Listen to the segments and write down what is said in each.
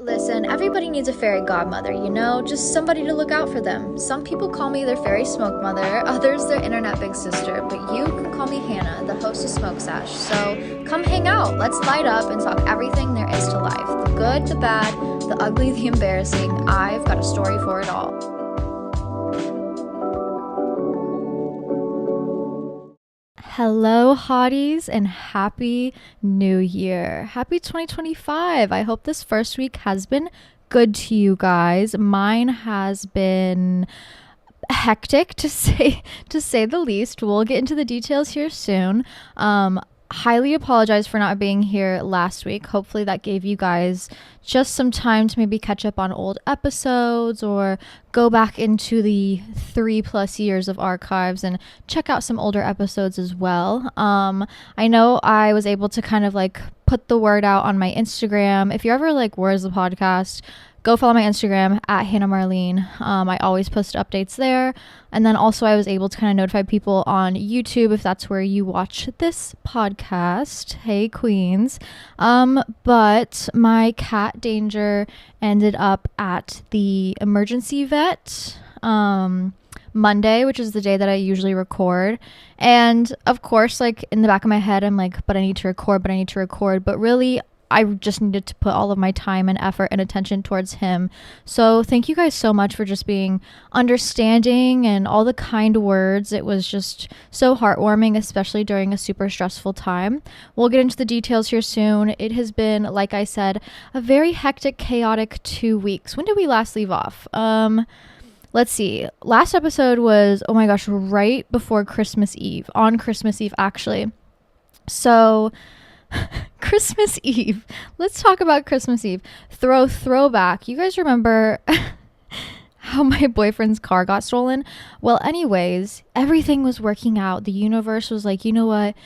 Listen, everybody needs a fairy godmother, just somebody to look out for them. Some people call me their fairy smoke mother, others their internet big sister, but you can call me Hannah, the host of Smoke Sash. So come hang out, let's light up and talk everything there is to life. The good, the bad, the ugly, the embarrassing. I've got a story for it all. Hello, hotties, and happy new year. Happy 2025. I hope this first week has been good to you guys. Mine has been hectic to say the least. We'll get into the details here soon. Highly apologize for not being here last week. Hopefully that gave you guys just some time to maybe catch up on old episodes or go back into the 3+ years of archives and check out some older episodes as well. I know I was able to kind of put the word out on my Instagram. If you're ever where's the podcast, go follow my Instagram at Hannah Marlene. I always post updates there. And then also I was able to kind of notify people on YouTube if that's where you watch this podcast. Hey, queens. But my cat Danger ended up at the emergency vet Monday, which is the day that I usually record. And of course, in the back of my head, I'm but I need to record. But really, I just needed to put all of my time and effort and attention towards him. So thank you guys so much for just being understanding and all the kind words. It was just so heartwarming, especially during a super stressful time. We'll get into the details here soon. It has been, like I said, a very hectic, chaotic 2 weeks. When did we last leave off? Let's see. Last episode was, oh my gosh, right before Christmas Eve. On Christmas Eve, actually. So Christmas Eve. Let's talk about Christmas Eve. Throwback. You guys remember how my boyfriend's car got stolen? Well, anyways, everything was working out. The universe was like, you know what?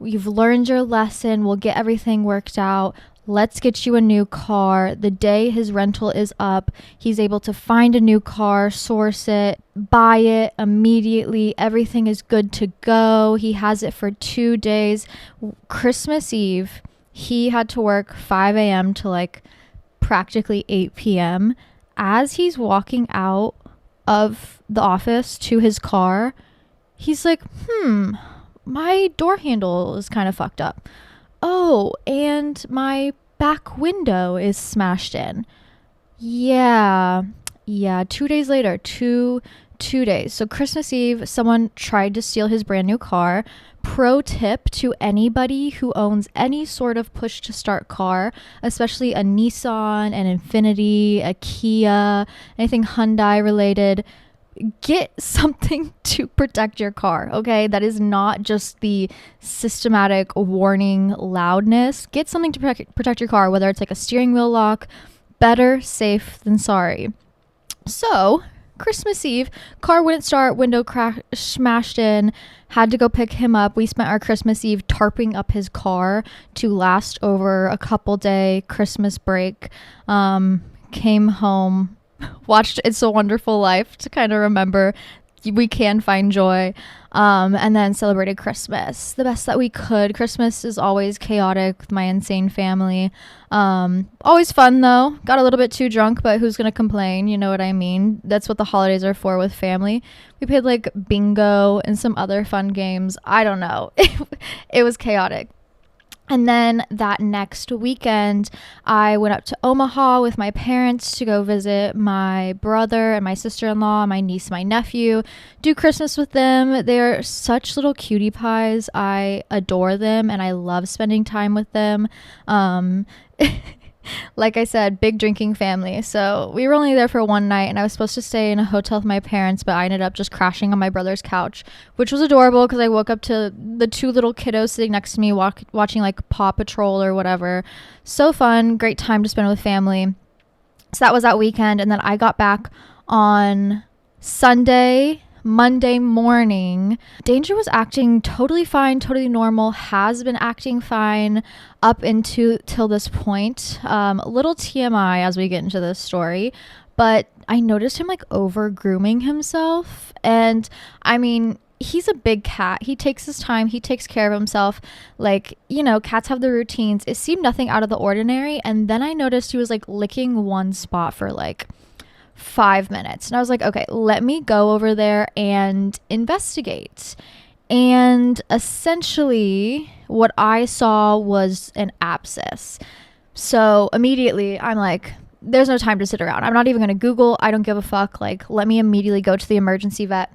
You've learned your lesson. We'll get everything worked out. Let's get you a new car. The day his rental is up, he's able to find a new car, source it, buy it immediately. Everything is good to go. He has it for 2 days. Christmas Eve, he had to work 5 a.m. to practically 8 p.m. As he's walking out of the office to his car, he's like, my door handle is kind of fucked up. Oh, and my back window is smashed in. Yeah. 2 days later, two days. So Christmas Eve, someone tried to steal his brand new car. Pro tip to anybody who owns any sort of push to start car, especially a Nissan, an Infiniti, a Kia, anything Hyundai related. Get something to protect your car, okay? That is not just the systematic warning loudness. Get something to protect your car, whether it's a steering wheel lock. Better safe than sorry. So, Christmas Eve, car wouldn't start, window smashed in, had to go pick him up. We spent our Christmas Eve tarping up his car to last over a couple day Christmas break. Came home, watched It's a Wonderful Life to kind of remember we can find joy, and then celebrated Christmas the best that we could. Christmas is always chaotic with my insane family. Always fun though. Got a little bit too drunk, but who's gonna complain? You know what I mean? That's what the holidays are for with family. We played bingo and some other fun games. I don't know. It was chaotic. And then that next weekend, I went up to Omaha with my parents to go visit my brother and my sister-in-law, my niece, my nephew, do Christmas with them. They're such little cutie pies. I adore them and I love spending time with them. Like I said, big drinking family. So we were only there for one night and I was supposed to stay in a hotel with my parents, but I ended up just crashing on my brother's couch, which was adorable because I woke up to the 2 little kiddos sitting next to me watching Paw Patrol or whatever. So fun. Great time to spend with family. So that was that weekend. And then I got back on Monday morning. Danger was acting totally fine, totally normal, has been acting fine up till this point. Little TMI as we get into this story, but I noticed him over grooming himself. And I mean, he's a big cat. He takes his time. He takes care of himself. Like, cats have their routines. It seemed nothing out of the ordinary. And then I noticed he was like licking one spot for like 5 minutes. And I was like, okay, let me go over there and investigate. And essentially, what I saw was an abscess. So immediately, I'm like, there's no time to sit around. I'm not even going to Google. I don't give a fuck. Like, let me immediately go to the emergency vet,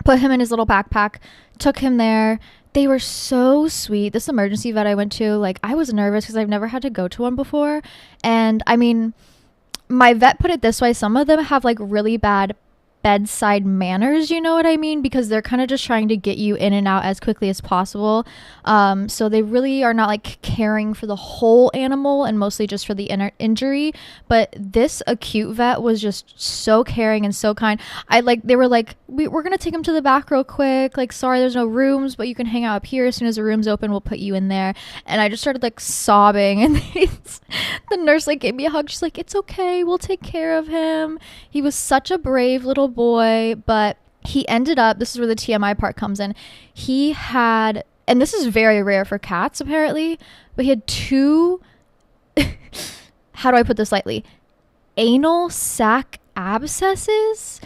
put him in his little backpack, took him there. They were so sweet. This emergency vet I went to, like, I was nervous because I've never had to go to one before. And I mean, my vet put it this way: some of them have like really bad bedside manners, you know what I mean? Because they're kind of just trying to get you in and out as quickly as possible. So they really are not like caring for the whole animal and mostly just for the injury. But this acute vet was just so caring and so kind. They were like, we're gonna take him to the back real quick. Like, sorry, there's no rooms, but you can hang out up here. As soon as the room's open, we'll put you in there. And I just started like sobbing, and the nurse like gave me a hug. She's like, it's okay, we'll take care of him. He was such a brave little boy. But he ended up, this is where the TMI part comes in, he had, and this is very rare for cats apparently, but he had two how do I put this lightly, anal sac abscesses.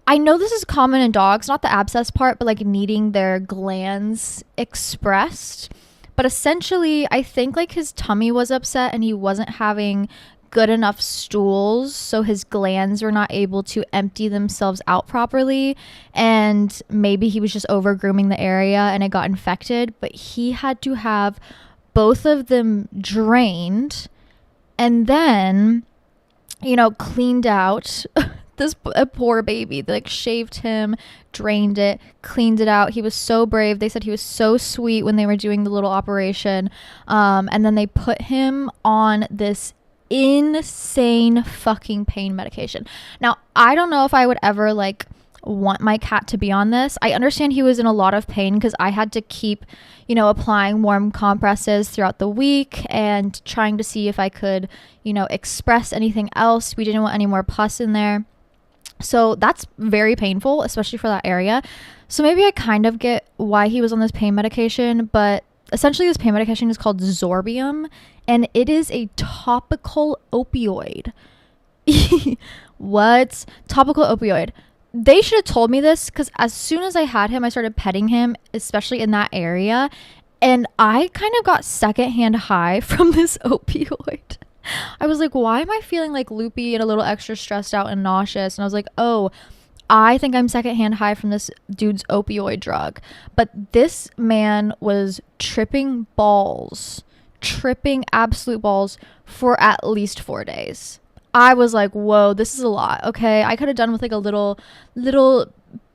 I know this is common in dogs, not the abscess part, but like needing their glands expressed. But essentially, I think like his tummy was upset and he wasn't having good enough stools, so his glands were not able to empty themselves out properly, and maybe he was just over grooming the area and it got infected. But he had to have both of them drained and then cleaned out. This poor baby, they like shaved him, drained it, cleaned it out. He was so brave. They said he was so sweet when they were doing the little operation, and then they put him on this insane fucking pain medication. Now, I don't know if I would ever like want my cat to be on this. I understand he was in a lot of pain because I had to keep applying warm compresses throughout the week and trying to see if I could express anything else. We didn't want any more pus in there, so that's very painful, especially for that area. So maybe I kind of get why he was on this pain medication, but essentially this pain medication is called Zorbium, and it is a topical opioid. What? Topical opioid. They should have told me this, because as soon as I had him, I started petting him, especially in that area, and I kind of got secondhand high from this opioid. I was like, why am I feeling like loopy and a little extra stressed out and nauseous? And I was like, oh, I think I'm secondhand high from this dude's opioid drug. But this man was tripping absolute balls for at least 4 days. I was like, whoa, this is a lot. Okay, I could have done with like a little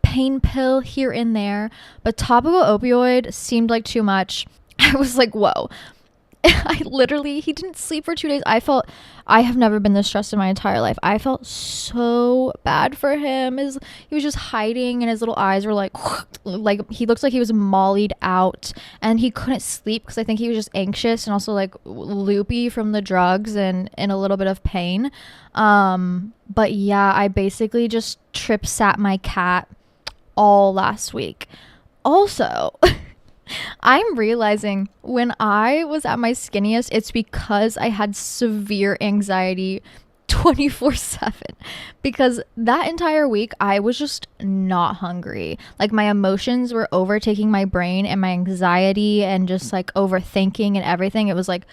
pain pill here and there, but topical opioid seemed like too much. I was like, whoa. He didn't sleep for 2 days. I have never been this stressed in my entire life. I felt so bad for him. He was just hiding, and his little eyes were like he looks like he was mollied out, and he couldn't sleep because I think he was just anxious and also like loopy from the drugs and in a little bit of pain. But yeah, I basically just sat my cat all last week. Also, I'm realizing when I was at my skinniest, it's because I had severe anxiety 24/7, because that entire week I was just not hungry. Like, my emotions were overtaking my brain, and my anxiety and just like overthinking and everything. It was like,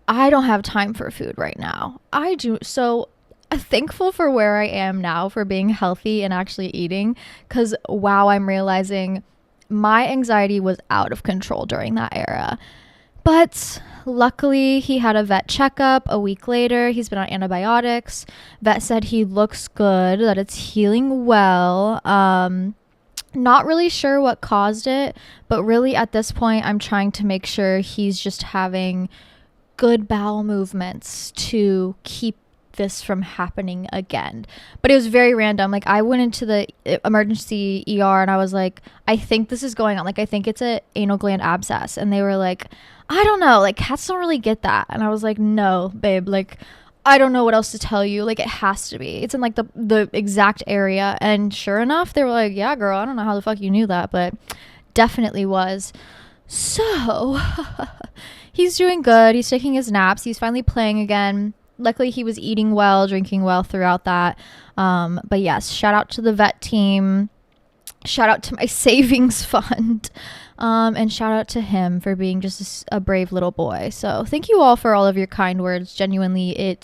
I don't have time for food right now. I do. So thankful for where I am now, for being healthy and actually eating, because wow, I'm realizing my anxiety was out of control during that era. But luckily, he had a vet checkup a week later. He's been on antibiotics. Vet said he looks good, that it's healing well. Not really sure what caused it, but really at this point, I'm trying to make sure he's just having good bowel movements to keep this from happening again. But it was very random. Like, I went into the emergency ER and I was like, I think this is going on. Like, I think it's a anal gland abscess. And they were like, I don't know, like, cats don't really get that. And I was like, no, babe, like, I don't know what else to tell you. Like, it has to be. It's in like the exact area. And sure enough, they were like, yeah, girl, I don't know how the fuck you knew that, but definitely was. So he's doing good. He's taking his naps. He's finally playing again. Luckily, he was eating well, drinking well throughout that. But yes, shout out to the vet team. Shout out to my savings fund. And shout out to him for being just a brave little boy. So thank you all for all of your kind words. Genuinely,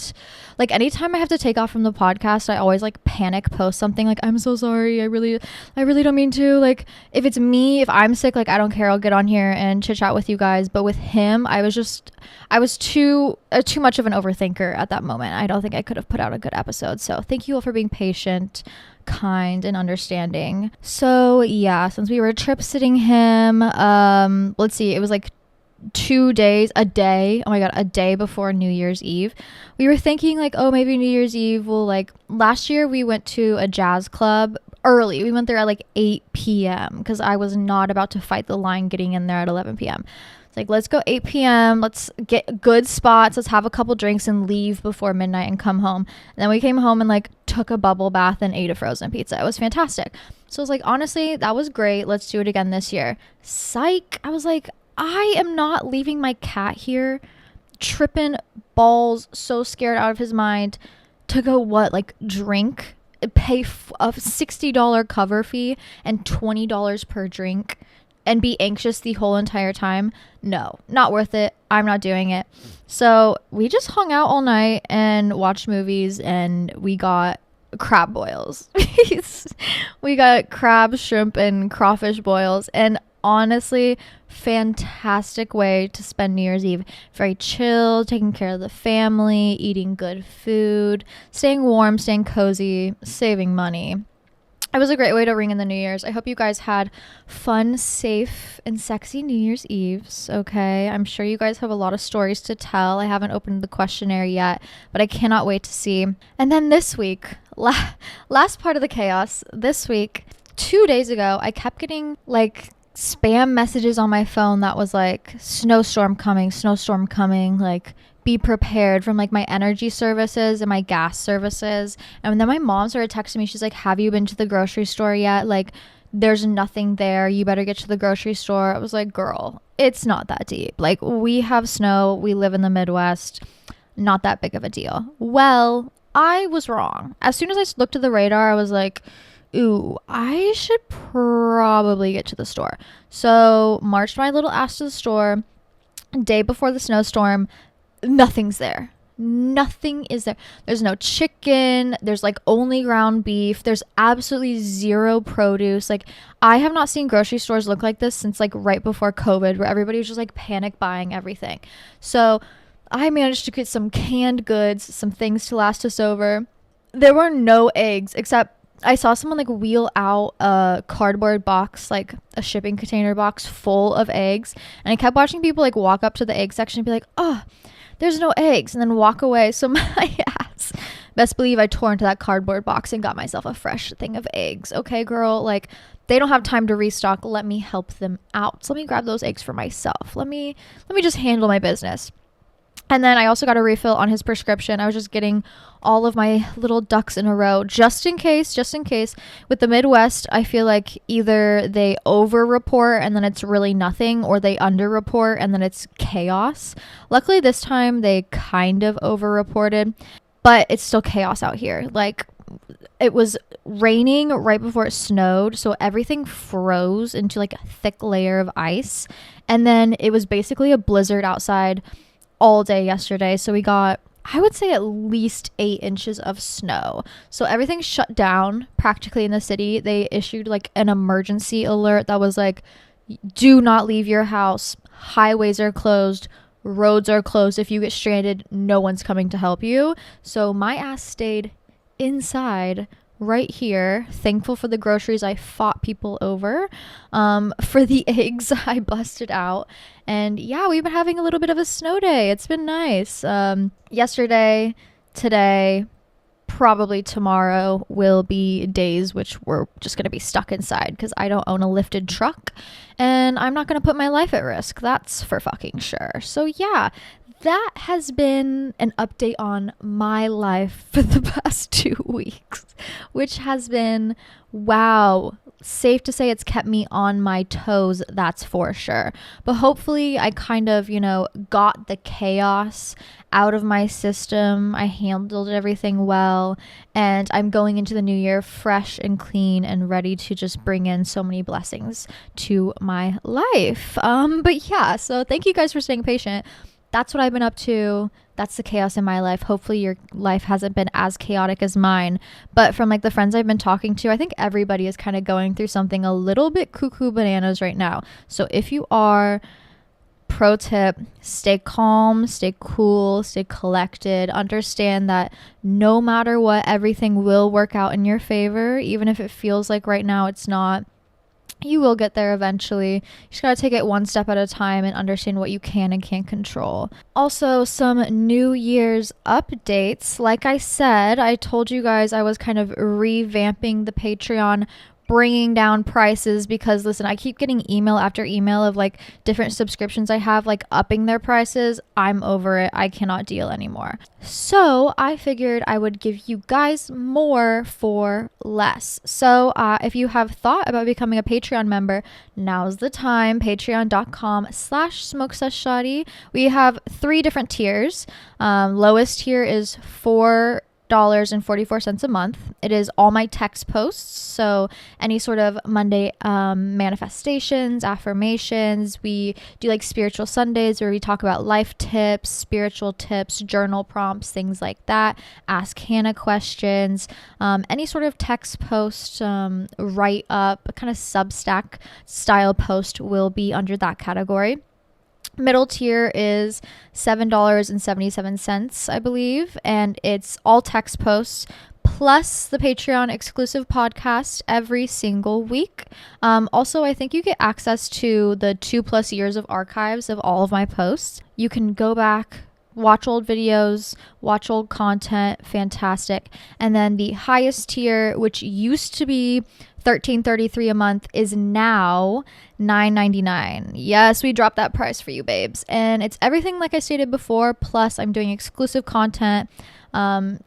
like anytime I have to take off from the podcast, I always like panic post something like, I'm so sorry. I really don't mean to. Like, if it's me, if I'm sick, like, I don't care. I'll get on here and chit chat with you guys. But with him, I was too much of an overthinker at that moment. I don't think I could have put out a good episode. So thank you all for being patient, kind, and understanding. So yeah, since we were trip sitting him, let's see, it was like a day before New Year's Eve. We were thinking like, oh, maybe New Year's Eve will, like, last year we went to a jazz club early. We went there at like 8 p.m. because I was not about to fight the line getting in there at 11 p.m. It's like, let's go 8 p.m. Let's get good spots. Let's have a couple drinks and leave before midnight and come home. And then we came home and like took a bubble bath and ate a frozen pizza. It was fantastic. So I was like, honestly, that was great. Let's do it again this year. Psych. I was like, I am not leaving my cat here, tripping balls, so scared out of his mind to go drink, pay a $60 cover fee and $20 per drink and be anxious the whole entire time. No, not worth it. I'm not doing it. So we just hung out all night and watched movies, and we got crab boils. We got crab, shrimp, and crawfish boils, and honestly, fantastic way to spend New Year's Eve. Very chill, taking care of the family, eating good food, staying warm, staying cozy, saving money. It was a great way to ring in the New Year's. I hope you guys had fun, safe, and sexy New Year's Eves, okay? I'm sure you guys have a lot of stories to tell. I haven't opened the questionnaire yet, but I cannot wait to see. And then this week, last part of the chaos, this week, 2 days ago, I kept getting like spam messages on my phone that was like, snowstorm coming, like, be prepared, from like my energy services and my gas services. And then my mom started texting me. She's like, have you been to the grocery store yet? Like, there's nothing there. You better get to the grocery store. I was like, girl, it's not that deep. Like, we have snow. We live in the Midwest. Not that big of a deal. Well, I was wrong. As soon as I looked at the radar, I was like, ooh, I should probably get to the store. So marched my little ass to the store. Day before the snowstorm. Nothing's there. Nothing is there. There's no chicken. There's like only ground beef. There's absolutely zero produce. Like, I have not seen grocery stores look like this since like right before COVID, where everybody was just like panic buying everything. So I managed to get some canned goods, some things to last us over. There were no eggs, except I saw someone like wheel out a cardboard box, like a shipping container box full of eggs. And I kept watching people like walk up to the egg section and be like, oh, there's no eggs, and then walk away. So my ass, best believe I tore into that cardboard box and got myself a fresh thing of eggs. Okay, girl, like, they don't have time to restock. Let me help them out. So let me grab those eggs for myself. Let me just handle my business. And then I also got a refill on his prescription. I was just getting all of my little ducks in a row, just in case. With the Midwest, I feel like either they over-report and then it's really nothing, or they under-report and then it's chaos. Luckily, this time they kind of over-reported, but it's still chaos out here. Like, it was raining right before it snowed, so everything froze into like a thick layer of ice. And then it was basically a blizzard outside all day yesterday. So we got, I would say, at least 8 inches of snow. So everything shut down practically in the city. They issued like an emergency alert that was like, do not leave your house. Highways are closed. Roads are closed. If you get stranded, no one's coming to help you. So my ass stayed inside right here. Thankful for the groceries I fought people over. For the eggs, I busted out. And yeah, we've been having a little bit of a snow day. It's been nice. Yesterday, today, probably tomorrow will be days which we're just going to be stuck inside because I don't own a lifted truck and I'm not going to put my life at risk. That's for fucking sure. So yeah, that has been an update on my life for the past 2 weeks, which has been, wow, safe to say it's kept me on my toes, that's for sure. But hopefully I kind of, got the chaos out of my system. I handled everything well, and I'm going into the new year fresh and clean and ready to just bring in so many blessings to my life. But yeah, so thank you guys for staying patient. That's what I've been up to. That's the chaos in my life. Hopefully your life hasn't been as chaotic as mine. But from like the friends I've been talking to, I think everybody is kind of going through something a little bit cuckoo bananas right now. So if you are, pro tip, stay calm, stay cool, stay collected. Understand that no matter what, everything will work out in your favor. Even if it feels like right now it's not. You will get there eventually. You just gotta take it one step at a time and understand what you can and can't control. Also, some New Year's updates. Like I said, I told you guys I was kind of revamping the Patreon, bringing down prices because listen, I keep getting email after email of like different subscriptions I have like upping their prices. I'm over it. I cannot deal anymore. So I figured I would give you guys more for less. So if you have thought about becoming a Patreon member, now's the time. Patreon.com/smokeseshotty. We have 3 different tiers. Lowest tier is $4.44 a month. It is all my text posts, so any sort of Monday manifestations, affirmations. We do like spiritual Sundays where we talk about life tips, spiritual tips, journal prompts, things like that. Ask Hannah questions. Any sort of text post, write up, kind of Substack style post will be under that category. Middle tier is $7.77, I believe, and it's all text posts plus the Patreon exclusive podcast every single week. Also, I think you get access to the 2+ years of archives of all of my posts. You can go back, watch old videos, watch old content, fantastic. And then the highest tier, which used to be $13.33 a month, is now $9.99. Yes, we dropped that price for you babes, and it's everything like I stated before, plus I'm doing exclusive content,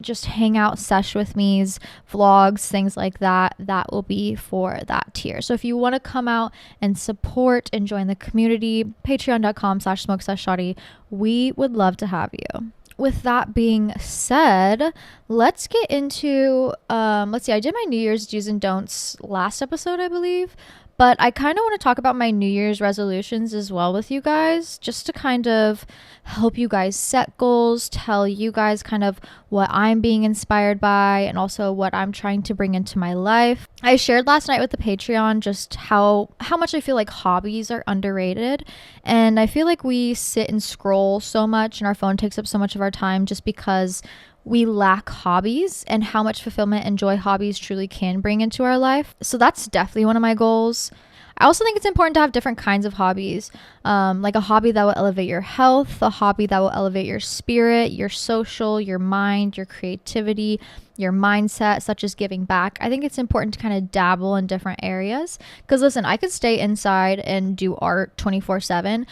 just hang out, sesh with me's, vlogs, things like that. That will be for that tier. So if you want to come out and support and join the community, patreon.com/smokeseshotty, we would love to have you. With that being said, let's get into, let's see, I did my New Year's do's and don'ts last episode, I believe, but I kind of want to talk about my New Year's resolutions as well with you guys, just to kind of help you guys set goals, tell you guys kind of what I'm being inspired by, and also what I'm trying to bring into my life. I shared last night with the Patreon just how much I feel like hobbies are underrated, and I feel like we sit and scroll so much and our phone takes up so much of our time just because we lack hobbies, and how much fulfillment and joy hobbies truly can bring into our life. So that's definitely one of my goals. I also think it's important to have different kinds of hobbies, like a hobby that will elevate your health, a hobby that will elevate your spirit, your social, your mind, your creativity, your mindset, such as giving back. I think it's important to kind of dabble in different areas because listen, I could stay inside and do art 24/7.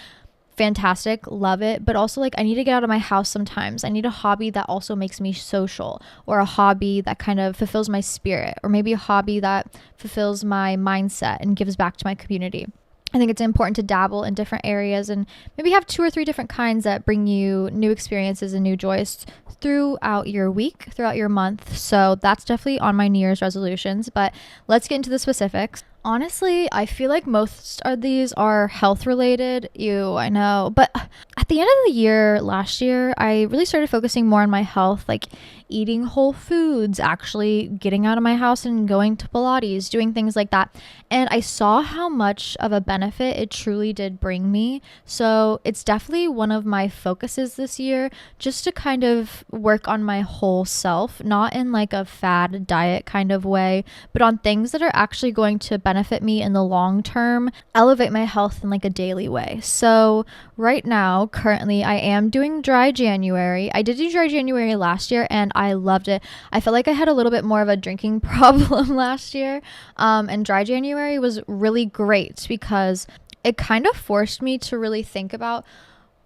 Fantastic, love it, but also like I need to get out of my house sometimes. I need a hobby that also makes me social, or a hobby that kind of fulfills my spirit, or maybe a hobby that fulfills my mindset and gives back to my community. I think it's important to dabble in different areas and maybe have 2 or 3 different kinds that bring you new experiences and new joys throughout your week, throughout your month. So that's definitely on my New Year's resolutions, but let's get into the specifics. Honestly, I feel like most of these are health related. Ew, I know. But at the end of the year, last year, I really started focusing more on my health, like eating whole foods, actually getting out of my house and going to Pilates, doing things like that. And I saw how much of a benefit it truly did bring me. So it's definitely one of my focuses this year, just to kind of work on my whole self, not in like a fad diet kind of way, but on things that are actually going to benefit me in the long term, elevate my health in like a daily way. So right now, currently, I am doing dry January. I did do dry January last year and I loved it. I felt like I had a little bit more of a drinking problem last year. And dry January was really great because it kind of forced me to really think about,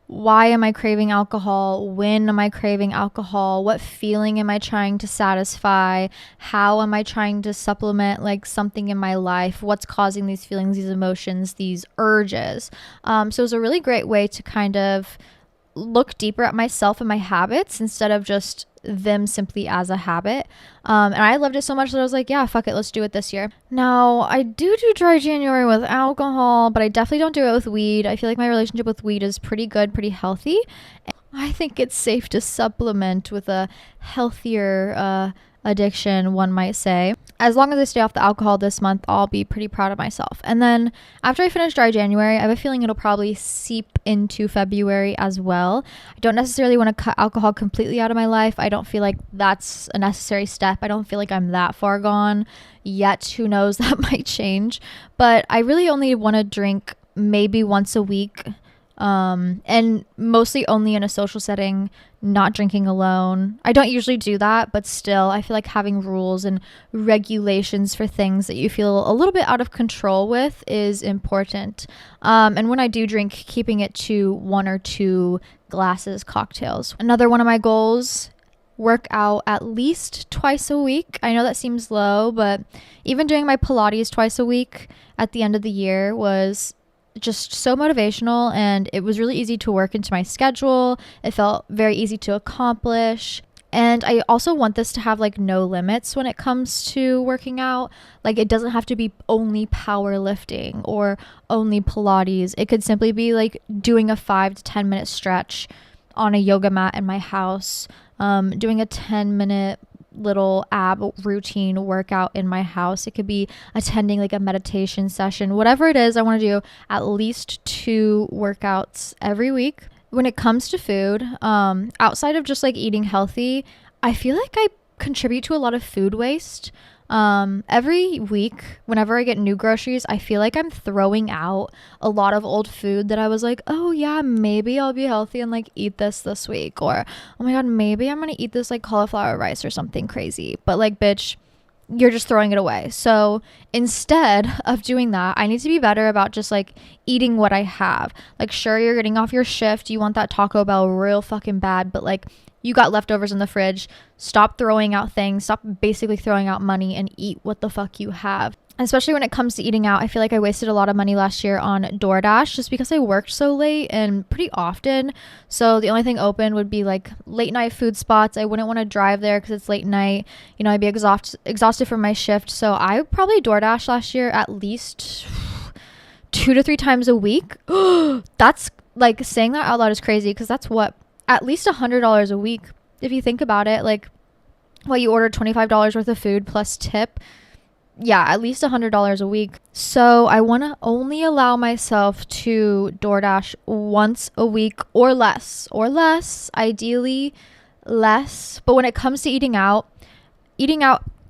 why am I craving alcohol? When am I craving alcohol? What feeling am I trying to satisfy? How am I trying to supplement like something in my life? What's causing these feelings, these emotions, these urges? So it was a really great way to kind of look deeper at myself and my habits instead of just them simply as a habit. And I loved it so much that I was like, yeah, fuck it, let's do it this year. Now, I do dry January with alcohol, but I definitely don't do it with weed. I feel like my relationship with weed is pretty good, pretty healthy. I think it's safe to supplement with a healthier addiction, one might say. As long as I stay off the alcohol this month, I'll be pretty proud of myself. And then after I finish dry January, I have a feeling it'll probably seep into February as well. I don't necessarily want to cut alcohol completely out of my life. I don't feel like that's a necessary step. I don't feel like I'm that far gone yet. Who knows, that might change. But I really only want to drink maybe once a week. And mostly only in a social setting, not drinking alone. I don't usually do that, but still, I feel like having rules and regulations for things that you feel a little bit out of control with is important. And when I do drink, keeping it to 1 or 2 glasses, cocktails. Another one of my goals, work out at least twice a week. I know that seems low, but even doing my Pilates twice a week at the end of the year was just so motivational, and it was really easy to work into my schedule. It felt very easy to accomplish. And I also want this to have like no limits when it comes to working out. Like it doesn't have to be only powerlifting or only Pilates. It could simply be like doing a 5 to 10 minute stretch on a yoga mat in my house, doing a 10-minute little ab routine workout in my house. It could be attending like a meditation session, whatever it is. I want to do at least 2 workouts every week. When it comes to food, outside of just like eating healthy, I feel like I contribute to a lot of food waste. Every week, whenever I get new groceries, I feel like I'm throwing out a lot of old food that I was like, oh yeah, maybe I'll be healthy and like eat this week, or oh my god, maybe I'm gonna eat this like cauliflower rice or something crazy, but like, bitch, you're just throwing it away. So instead of doing that, I need to be better about just like eating what I have. Like, sure, you're getting off your shift, you want that Taco Bell real fucking bad, but like, you got leftovers in the fridge. Stop throwing out things. Stop basically throwing out money and eat what the fuck you have. Especially when it comes to eating out, I feel like I wasted a lot of money last year on DoorDash just because I worked so late and pretty often. So the only thing open would be like late night food spots. I wouldn't want to drive there because it's late night. You know, I'd be exhausted from my shift. So I probably DoorDash last year at least 2 to 3 times a week. That's like, saying that out loud is crazy because that's what, at least $100 a week. If you think about it, like, well, you ordered $25 worth of food plus tip. Yeah, at least $100 a week. So I want to only allow myself to DoorDash once a week or less, ideally less. But when it comes to eating out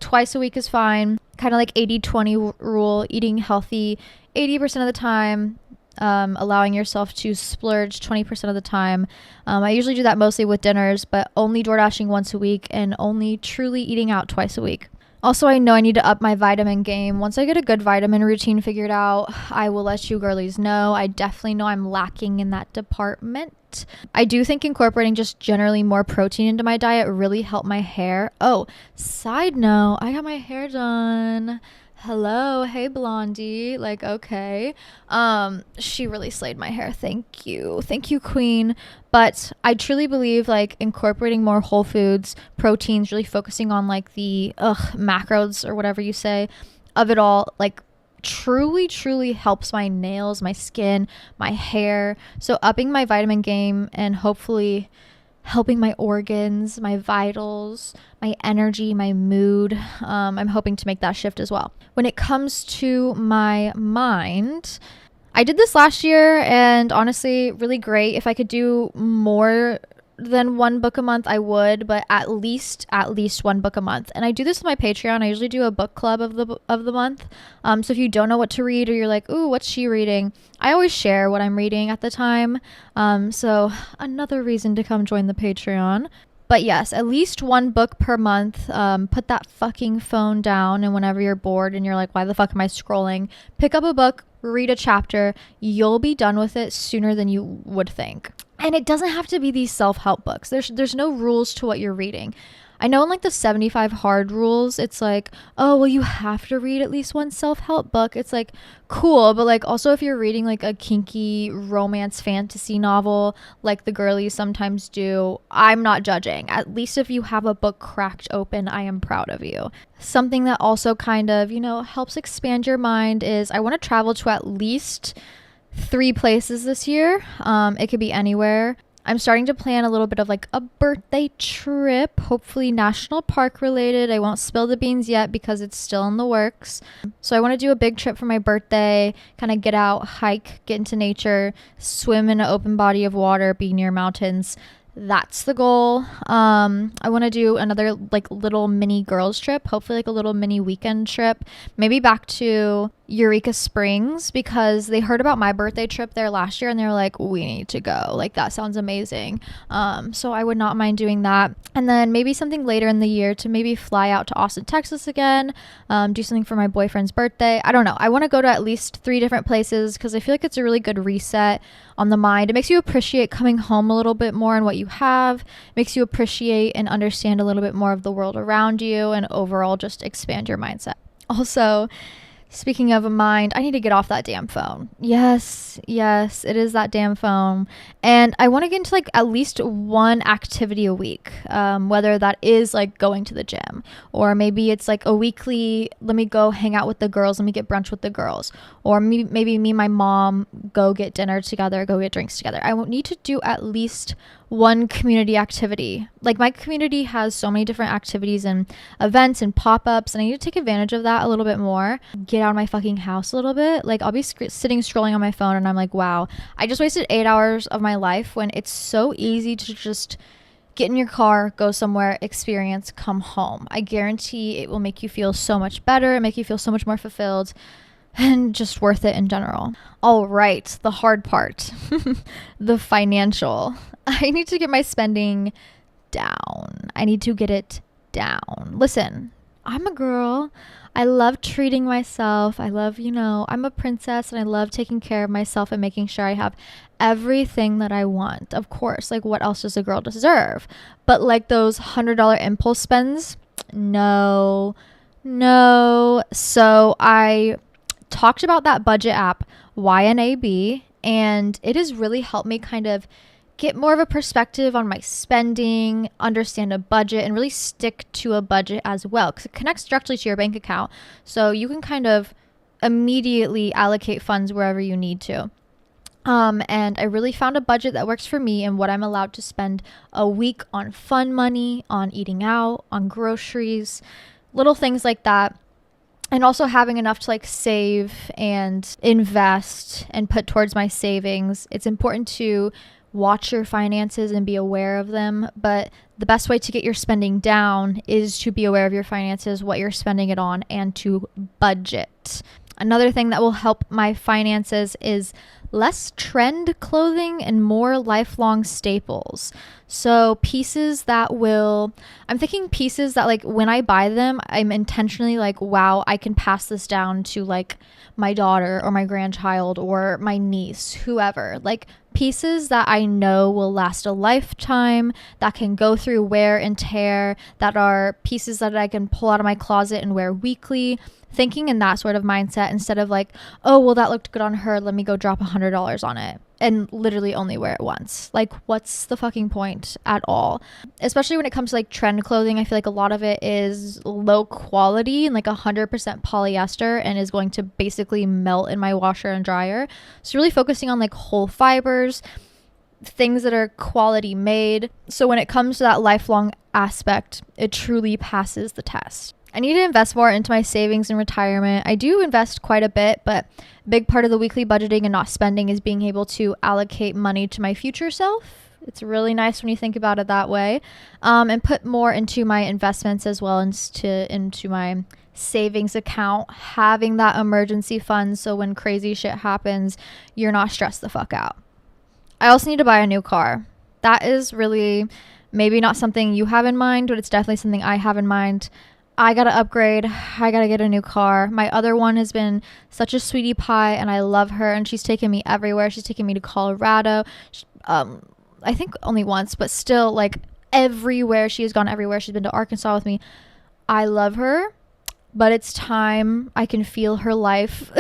twice a week is fine. Kind of like 80-20 rule, eating healthy 80% of the time, allowing yourself to splurge 20% of the time. I usually do that mostly with dinners, but only DoorDashing once a week and only truly eating out twice a week. Also, I know I need to up my vitamin game. Once I get a good vitamin routine figured out, I will let you girlies know. I definitely know I'm lacking in that department. I do think incorporating just generally more protein into my diet really helped my hair. Oh, side note, I got my hair done. Hello, hey Blondie. Like, okay. She really slayed my hair. Thank you, queen. But I truly believe like incorporating more whole foods, proteins, really focusing on like the macros or whatever you say of it all, like truly helps my nails, my skin, my hair. So upping my vitamin game and hopefully helping my organs, my vitals, my energy, my mood. I'm hoping to make that shift as well. When it comes to my mind, I did this last year and honestly, really great. If I could do more than one book a month, I would, but at least one book a month. And I do this with my Patreon. I usually do a book club of the month. So if you don't know what to read, or you're like, ooh, what's she reading? I always share what I'm reading at the time. So another reason to come join the Patreon. But yes, at least one book per month. Put that fucking phone down, and whenever you're bored and you're like, why the fuck am I scrolling? Pick up a book, read a chapter. You'll be done with it sooner than you would think. And it doesn't have to be these self-help books. There's no rules to what you're reading. I know in like the 75 hard rules, it's like, oh, well, you have to read at least one self-help book. It's like, cool. But like, also if you're reading like a kinky romance fantasy novel, like the girlies sometimes do, I'm not judging. At least if you have a book cracked open, I am proud of you. Something that also kind of, helps expand your mind is I want to travel to at least 3 places this year. It could be anywhere. I'm starting to plan a little bit of like a birthday trip, hopefully national park related. I won't spill the beans yet because it's still in the works. So I want to do a big trip for my birthday, kind of get out, hike, get into nature, swim in an open body of water, be near mountains. That's the goal. I want to do another like little mini girls trip, hopefully like a little mini weekend trip, maybe back to Eureka Springs, because they heard about my birthday trip there last year and they were like, we need to go. Like, that sounds amazing. So I would not mind doing that. And then maybe something later in the year to maybe fly out to Austin, Texas again, do something for my boyfriend's birthday. I don't know. I want to go to at least 3 different places because I feel like it's a really good reset on the mind. It makes you appreciate coming home a little bit more and what you have. It makes you appreciate and understand a little bit more of the world around you, and overall just expand your mindset. Also, speaking of a mind, I need to get off that damn phone. Yes, it is that damn phone. And I want to get into like at least one activity a week, whether that is like going to the gym, or maybe it's like a weekly, let me go hang out with the girls, let me get brunch with the girls, or maybe me and my mom go get dinner together, go get drinks together. I will need to do at least one community activity. Like, my community has so many different activities and events and pop-ups, and I need to take advantage of that a little bit more. Get out of my fucking house a little bit. Like, I'll be sitting scrolling on my phone and I'm like, wow, I just wasted 8 hours of my life, when it's so easy to just get in your car, go somewhere, experience, come home. I guarantee it will make you feel so much better, make you feel so much more fulfilled, and just worth it in general. All right, the hard part, the financial. I need to get my spending down. I need to get it down. Listen, I'm a girl. I love treating myself. I love, I'm a princess, and I love taking care of myself and making sure I have everything that I want. Of course, like, what else does a girl deserve? But like those $100 impulse spends, no. So I talked about that budget app, YNAB, and it has really helped me kind of get more of a perspective on my spending, understand a budget, and really stick to a budget as well, because it connects directly to your bank account. So you can kind of immediately allocate funds wherever you need to. And I really found a budget that works for me and what I'm allowed to spend a week on fun money, on eating out, on groceries, little things like that. And also having enough to like save and invest and put towards my savings. It's important to watch your finances and be aware of them. But the best way to get your spending down is to be aware of your finances, what you're spending it on, and to budget. Another thing that will help my finances is less trend clothing and more lifelong staples. So I'm thinking pieces that like when I buy them, I'm intentionally like, wow, I can pass this down to like my daughter or my grandchild or my niece, whoever. Like pieces that I know will last a lifetime, that can go through wear and tear, that are pieces that I can pull out of my closet and wear weekly. Thinking in that sort of mindset instead of like, oh, well, that looked good on her, let me go drop $100 on it and literally only wear it once. Like, what's the fucking point at all? Especially when it comes to like trend clothing, I feel like a lot of it is low quality and like 100% polyester and is going to basically melt in my washer and dryer. So really focusing on like whole fibers, things that are quality made. So when it comes to that lifelong aspect, it truly passes the test. I need to invest more into my savings and retirement. I do invest quite a bit, but a big part of the weekly budgeting and not spending is being able to allocate money to my future self It's really nice when you think about it that way. And put more into my investments as well into my savings account, having that emergency fund so when crazy shit happens, you're not stressed the fuck out. I also need to buy a new car. That is really maybe not something you have in mind, but it's definitely something I have in mind. I gotta upgrade. I gotta get a new car. My other one has been such a sweetie pie, and I love her, and she's taken me everywhere. She's taken me to Colorado. I think only once, but still, like, everywhere. She has gone everywhere. She's been to Arkansas with me. I love her, but it's time. I can feel her life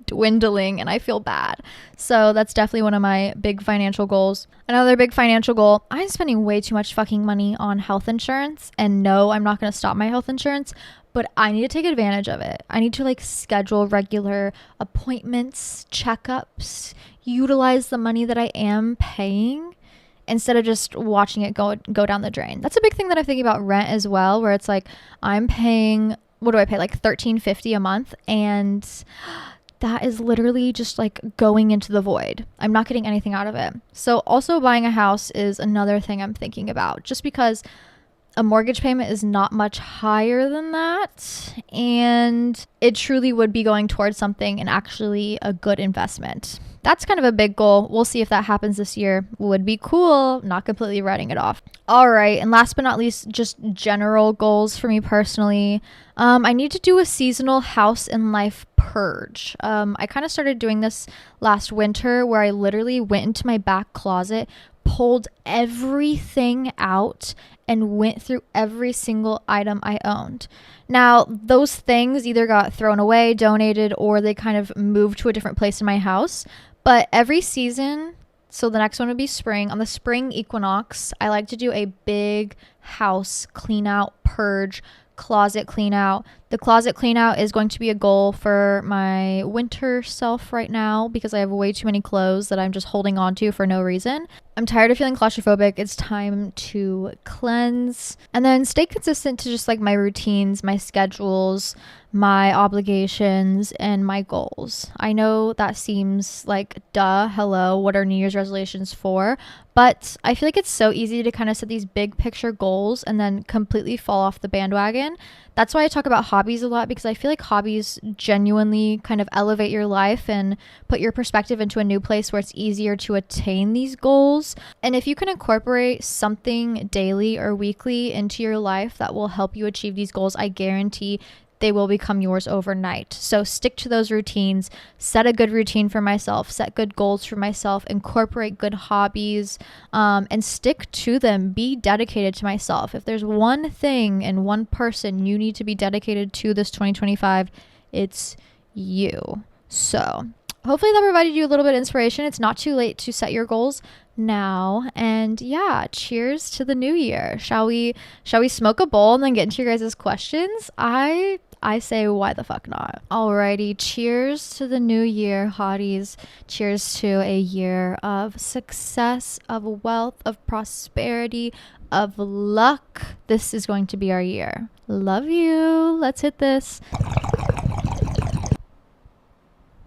dwindling, and I feel bad. So that's definitely one of my big financial goals. Another big financial goal, I'm spending way too much fucking money on health insurance, and no, I'm not going to stop my health insurance, but I need to take advantage of it. I need to like schedule regular appointments, checkups, utilize the money that I am paying instead of just watching it go down the drain. That's a big thing that I'm thinking about rent as well, where it's like I'm paying, what do I pay, like $13.50 a month, and that is literally just like going into the void. I'm not getting anything out of it. So also buying a house is another thing I'm thinking about, just because a mortgage payment is not much higher than that, and it truly would be going towards something and actually a good investment. That's kind of a big goal. We'll see if that happens this year. Would be cool. Not completely writing it off. All right. And last but not least, just general goals for me personally. I need to do a seasonal house and life purge. I kind of started doing this last winter, where I literally went into my back closet, pulled everything out, and went through every single item I owned. Now, those things either got thrown away, donated, or they kind of moved to a different place in my house. But every season, so the next one would be spring. On the spring equinox, I like to do a big house clean out, purge, closet clean out. The closet clean out is going to be a goal for my winter self right now, because I have way too many clothes that I'm just holding on to for no reason. I'm tired of feeling claustrophobic. It's time to cleanse and then stay consistent to just like my routines, my schedules, my obligations, and my goals. I know that seems like duh, hello, what are New Year's resolutions for? But I feel like it's so easy to kind of set these big picture goals and then completely fall off the bandwagon. That's why I talk about hobbies a lot, because I feel like hobbies genuinely kind of elevate your life and put your perspective into a new place where it's easier to attain these goals. And if you can incorporate something daily or weekly into your life that will help you achieve these goals, I guarantee they will become yours overnight. So stick to those routines, set a good routine for myself, set good goals for myself, incorporate good hobbies, and stick to them. Be dedicated to myself. If there's one thing and one person you need to be dedicated to this 2025, it's you. So hopefully that provided you a little bit of inspiration. It's not too late to set your goals now. And yeah, cheers to the new year. Shall we smoke a bowl and then get into your guys' questions? I say, why the fuck not? Alrighty, cheers to the new year, hotties. Cheers to a year of success, of wealth, of prosperity, of luck. This is going to be our year. Love you. Let's hit this.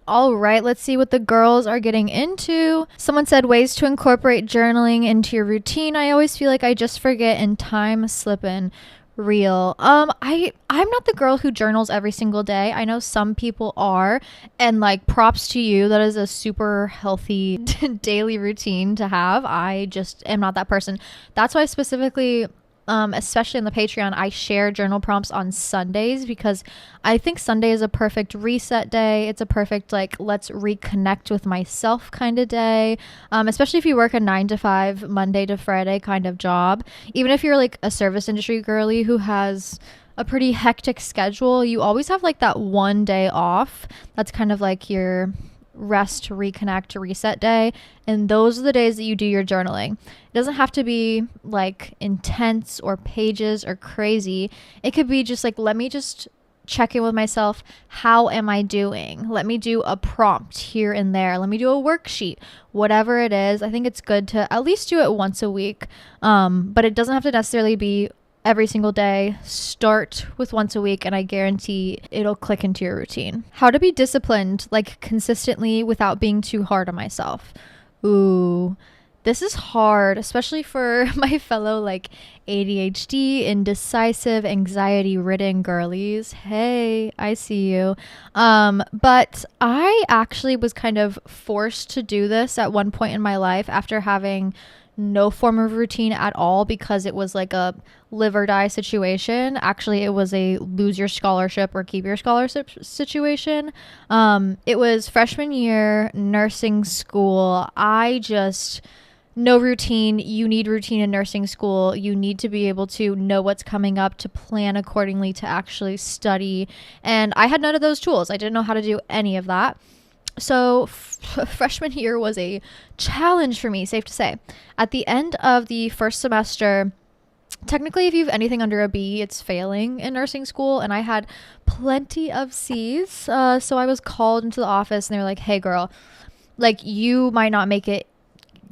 All right, let's see what the girls are getting into. Someone said ways to incorporate journaling into your routine. I always feel like I just forget and time slipping. Real. I'm not the girl who journals every single day. I know some people are, and like props to you. That is a super healthy daily routine to have. I just am not that person. That's why specifically, especially in the Patreon, I share journal prompts on Sundays, because I think Sunday is a perfect reset day. It's a perfect like let's reconnect with myself kind of day, especially if you work a 9 to 5 Monday to Friday kind of job. Even if you're like a service industry girly who has a pretty hectic schedule, you always have like that one day off that's kind of like your rest, reconnect, reset day, and those are the days that you do your journaling. It doesn't have to be like intense or pages or crazy. It could be just like, let me just check in with myself. How am I doing? Let me do a prompt here and there. Let me do a worksheet, whatever it is. I think it's good to at least do it once a week, but it doesn't have to necessarily be every single day. Start with once a week, and I guarantee it'll click into your routine. How to be disciplined, like consistently, without being too hard on myself. Ooh, This is hard, especially for my fellow like ADHD, indecisive, anxiety ridden girlies. Hey, I see you. But I actually was kind of forced to do this at one point in my life after having no form of routine at all because it was like a live or die situation. Actually, it was a lose your scholarship or keep your scholarship situation. It was freshman year, nursing school. No routine. You need routine in nursing school. You need to be able to know what's coming up, to plan accordingly, to actually study. And I had none of those tools. I didn't know how to do any of that. So freshman year was a challenge for me, safe to say. At the end of the first semester, technically, if you have anything under a B, it's failing in nursing school. And I had plenty of C's. So I was called into the office and they were like, hey, girl, like you might not make it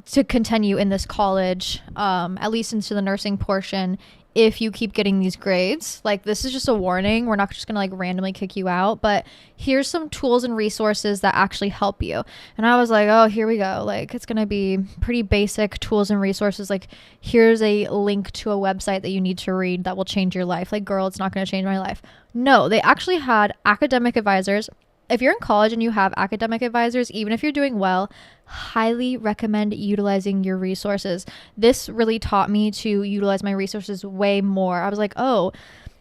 to continue in this college, at least into the nursing portion, if you keep getting these grades. Like, this is just a warning. We're not just gonna like randomly kick you out, but here's some tools and resources that actually help you. And I was like, oh, here we go. Like, it's gonna be pretty basic tools and resources. Like, here's a link to a website that you need to read that will change your life. Like, girl, it's not gonna change my life. No, they actually had academic advisors. If you're in college and you have academic advisors, even if you're doing well, highly recommend utilizing your resources. This really taught me to utilize my resources way more. I was like, oh,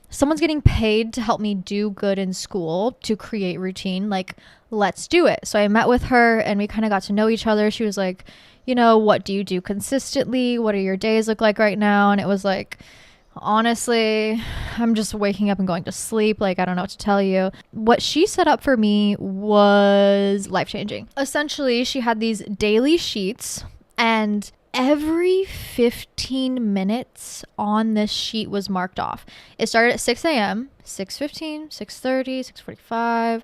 someone's getting paid to help me do good in school, to create routine. Like, let's do it. So I met with her and we kind of got to know each other. She was like, you know, what do you do consistently? What do your days look like right now? And it was like, honestly, I'm just waking up and going to sleep. Like, I don't know what to tell you. What she set up for me was life-changing. Essentially, she had these daily sheets, and every 15 minutes on this sheet was marked off. It started at 6 a.m., 6:15, 6:30, 6:45,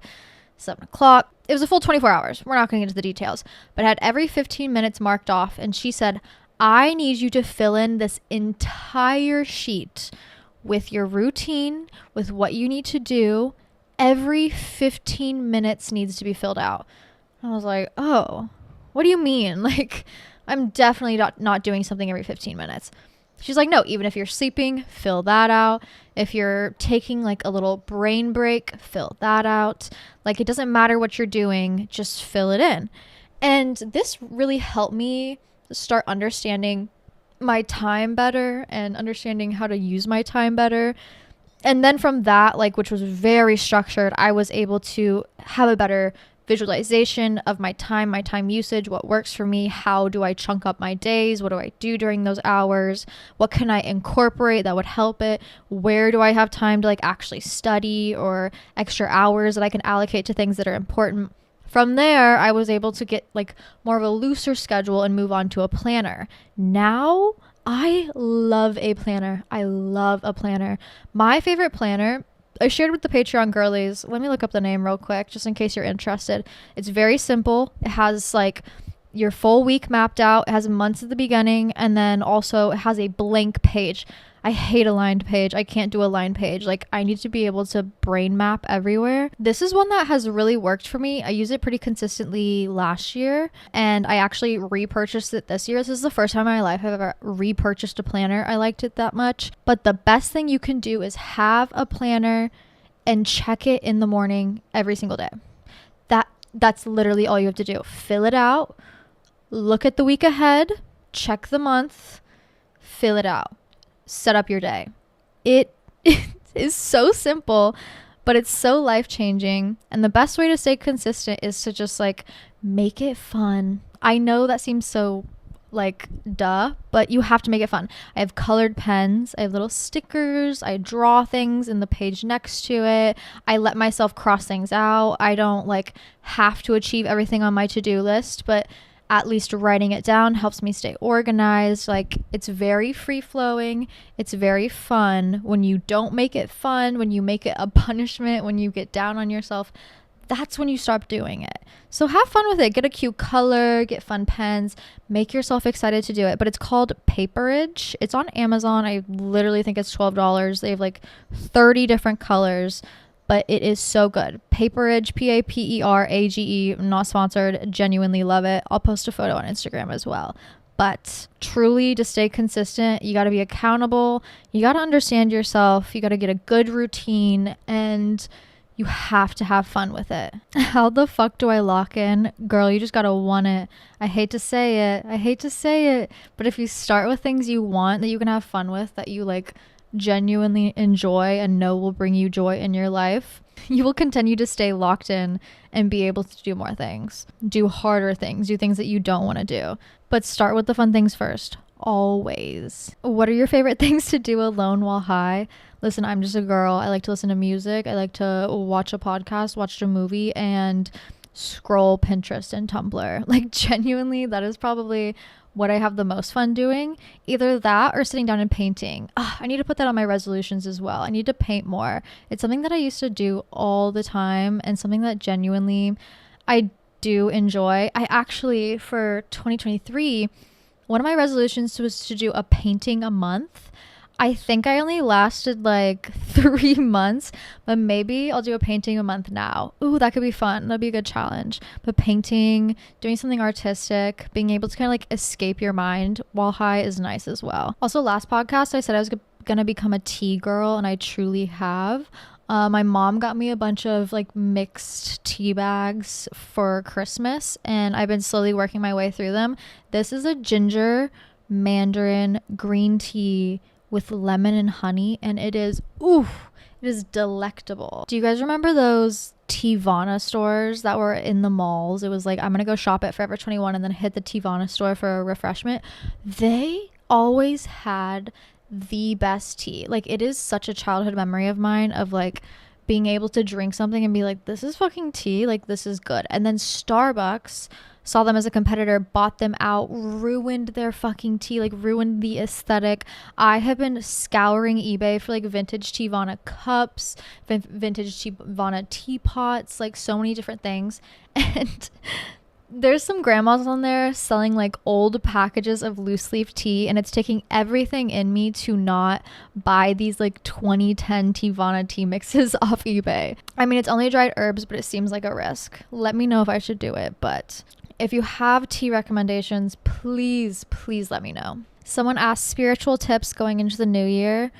7 o'clock. It was a full 24 hours. We're not going to get into the details, but it had every 15 minutes marked off, and she said, I need you to fill in this entire sheet with your routine, with what you need to do. Every 15 minutes needs to be filled out. I was like, oh, what do you mean? Like, I'm definitely not doing something every 15 minutes. She's like, no, even if you're sleeping, fill that out. If you're taking like a little brain break, fill that out. Like, it doesn't matter what you're doing, just fill it in. And this really helped me start understanding my time better and understanding how to use my time better. And then from that, like, which was very structured, I was able to have a better visualization of my time usage, what works for me, how do I chunk up my days, what do I do during those hours, what can I incorporate that would help it, where do I have time to like actually study, or extra hours that I can allocate to things that are important. From there, I was able to get like more of a looser schedule and move on to a planner. Now, I love a planner. I love a planner. My favorite planner, I shared with the Patreon girlies. Let me look up the name real quick, just in case you're interested. It's very simple. It has like your full week mapped out. It has months at the beginning, and then also it has a blank page. I hate a lined page. I can't do a lined page. Like, I need to be able to brain map everywhere. This is one that has really worked for me. I use it pretty consistently last year, and I actually repurchased it this year. This is the first time in my life I've ever repurchased a planner. I liked it that much. But the best thing you can do is have a planner and check it in the morning every single day. That's literally all you have to do. Fill it out, look at the week ahead, check the month, fill it out. Set up your day. It is so simple, but it's so life-changing. And the best way to stay consistent is to just like make it fun. I know that seems so like duh, but you have to make it fun. I have colored pens, I have little stickers, I draw things in the page next to it. I let myself cross things out. I don't like have to achieve everything on my to-do list, but at least writing it down helps me stay organized. Like, it's very free flowing. It's very fun. When you don't make it fun, when you make it a punishment, when you get down on yourself, that's when you stop doing it. So have fun with it. Get a cute color, get fun pens, make yourself excited to do it. But it's called Paperage. It's on Amazon. I literally think it's $12. They have like 30 different colors, but it is so good. Paperage, Paperage. Not sponsored. Genuinely love it. I'll post a photo on Instagram as well. But truly, to stay consistent, you got to be accountable. You got to understand yourself. You got to get a good routine, and you have to have fun with it. How the fuck do I lock in? Girl, you just got to want it. I hate to say it. But if you start with things you want that you can have fun with, that you like genuinely enjoy and know will bring you joy in your life, you will continue to stay locked in and be able to do more things, do harder things, do things that you don't want to do. But start with the fun things first, always. What are your favorite things to do alone while high? Listen, I'm just a girl. I like to listen to music. I like to watch a podcast, watch a movie, and scroll Pinterest and Tumblr. Like, genuinely, that is probably what I have the most fun doing. Either that or sitting down and painting. I need to put that on my resolutions as well. I need to paint more. It's something that I used to do all the time and something that genuinely I do enjoy. I actually, for 2023, one of my resolutions was to do a painting a month. I think I only lasted like 3 months, but maybe I'll do a painting a month now. Ooh, that could be fun. That'd be a good challenge. But painting, doing something artistic, being able to kind of like escape your mind while high is nice as well. Also, last podcast, I said I was gonna become a tea girl, and I truly have. My mom got me a bunch of like mixed tea bags for Christmas, and I've been slowly working my way through them. This is a ginger mandarin green tea with lemon and honey, and it is delectable. Do you guys remember those Teavana stores that were in the malls? It was like, I'm gonna go shop at Forever 21 and then hit the Teavana store for a refreshment. They always had the best tea. Like, it is such a childhood memory of mine of like being able to drink something and be like, this is fucking tea, like this is good. And then Starbucks saw them as a competitor, bought them out, ruined their fucking tea, like ruined the aesthetic. I have been scouring eBay for like vintage Teavana cups, vintage Teavana teapots, like so many different things. And there's some grandmas on there selling like old packages of loose leaf tea, and it's taking everything in me to not buy these like 2010 Teavana tea mixes off eBay. I mean, it's only dried herbs, but it seems like a risk. Let me know if I should do it. But if you have tea recommendations, please let me know. Someone asked spiritual tips going into the new year.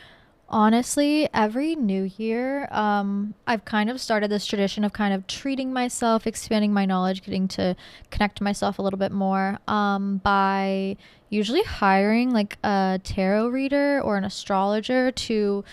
Honestly, every new year, I've kind of started this tradition of kind of treating myself, expanding my knowledge, getting to connect to myself a little bit more, by usually hiring like a tarot reader or an astrologer to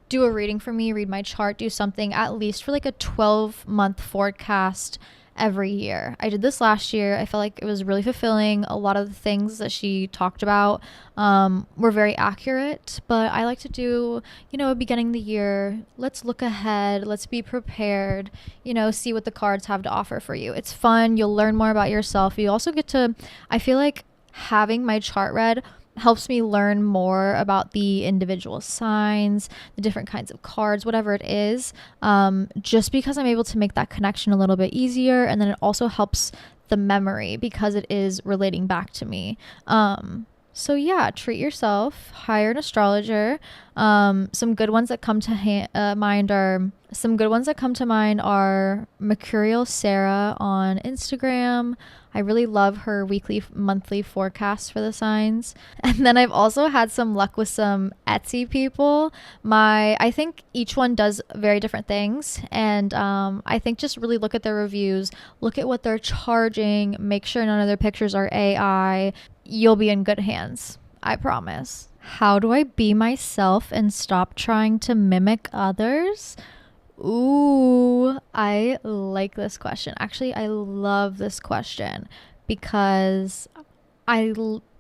do a reading for me, read my chart, do something at least for like a 12-month forecast every year. I did this last year. I felt like it was really fulfilling. A lot of the things that she talked about were very accurate, but I like to do, beginning the year, let's look ahead, let's be prepared, see what the cards have to offer for you. It's fun. You'll learn more about yourself. You also get to, I feel like having my chart read helps me learn more about the individual signs, the different kinds of cards, whatever it is, just because I'm able to make that connection a little bit easier. And then it also helps the memory because it is relating back to me. So yeah, treat yourself, hire an astrologer. Some good ones that come to mind are Mercurial Sarah on Instagram. I really love her monthly forecasts for the signs. And then I've also had some luck with some Etsy people. I think each one does very different things. And I think just really look at their reviews, look at what they're charging, make sure none of their pictures are AI. You'll be in good hands. I promise. How do I be myself and stop trying to mimic others? Ooh, I like this question. Actually, I love this question because I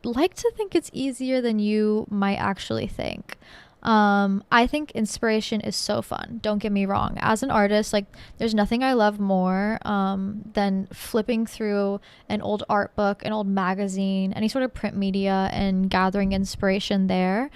like to think it's easier than you might actually think. I think inspiration is so fun. Don't get me wrong. As an artist, like there's nothing I love more than flipping through an old art book, an old magazine, any sort of print media and gathering inspiration there.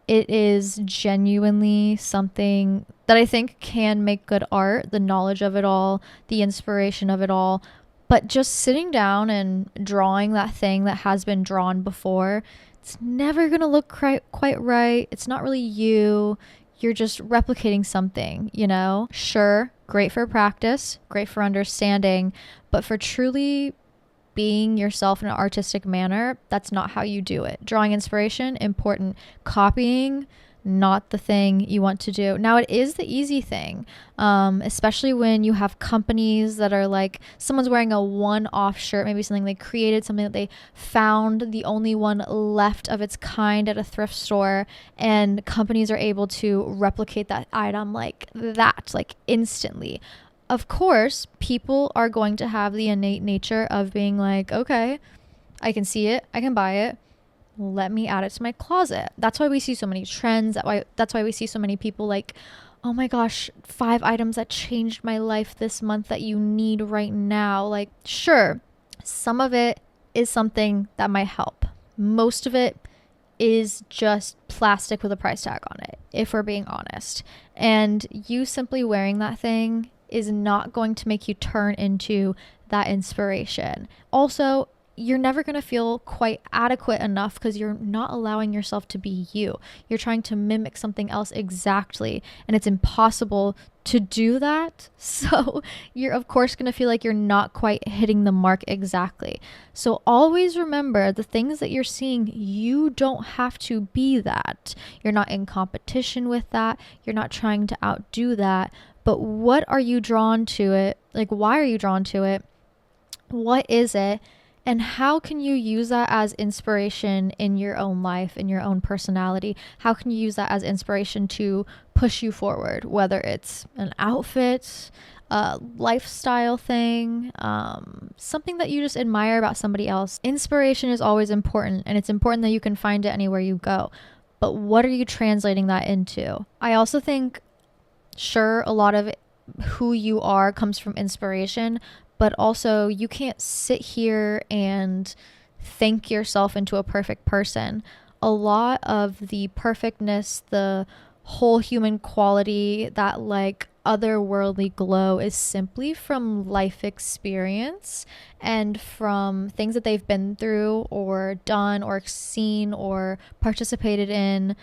It is genuinely something that I think can make good art, the knowledge of it all, the inspiration of it all. But just sitting down and drawing that thing that has been drawn before, it's never going to look quite right. It's not really you. You're just replicating something, Sure, great for practice, great for understanding, but for truly being yourself in an artistic manner, that's not how you do it. Drawing inspiration, important. Copying, not the thing you want to do. Now, it is the easy thing, especially when you have companies that are like, someone's wearing a one-off shirt, maybe something they created, something that they found the only one left of its kind at a thrift store, and companies are able to replicate that item like that, like instantly. Of course, people are going to have the innate nature of being like, okay, I can see it, I can buy it, let me add it to my closet. That's why we see so many trends. That's why we see so many people like, oh my gosh, 5 items that changed my life this month that you need right now. Like, sure, some of it is something that might help. Most of it is just plastic with a price tag on it, if we're being honest. And you simply wearing that thing is not going to make you turn into that inspiration. Also, you're never going to feel quite adequate enough because you're not allowing yourself to be you. You're trying to mimic something else exactly, and it's impossible to do that. So you're of course going to feel like you're not quite hitting the mark exactly. So always remember, the things that you're seeing, you don't have to be that. You're not in competition with that. You're not trying to outdo that. But what are you drawn to it? Like, why are you drawn to it? What is it? And how can you use that as inspiration in your own life, in your own personality? How can you use that as inspiration to push you forward, whether it's an outfit, a lifestyle thing, something that you just admire about somebody else? Inspiration is always important, and it's important that you can find it anywhere you go. But what are you translating that into? I also think, sure, a lot of who you are comes from inspiration, but also you can't sit here and think yourself into a perfect person. A lot of the perfectness, the whole human quality, that like otherworldly glow is simply from life experience and from things that they've been through or done or seen or participated in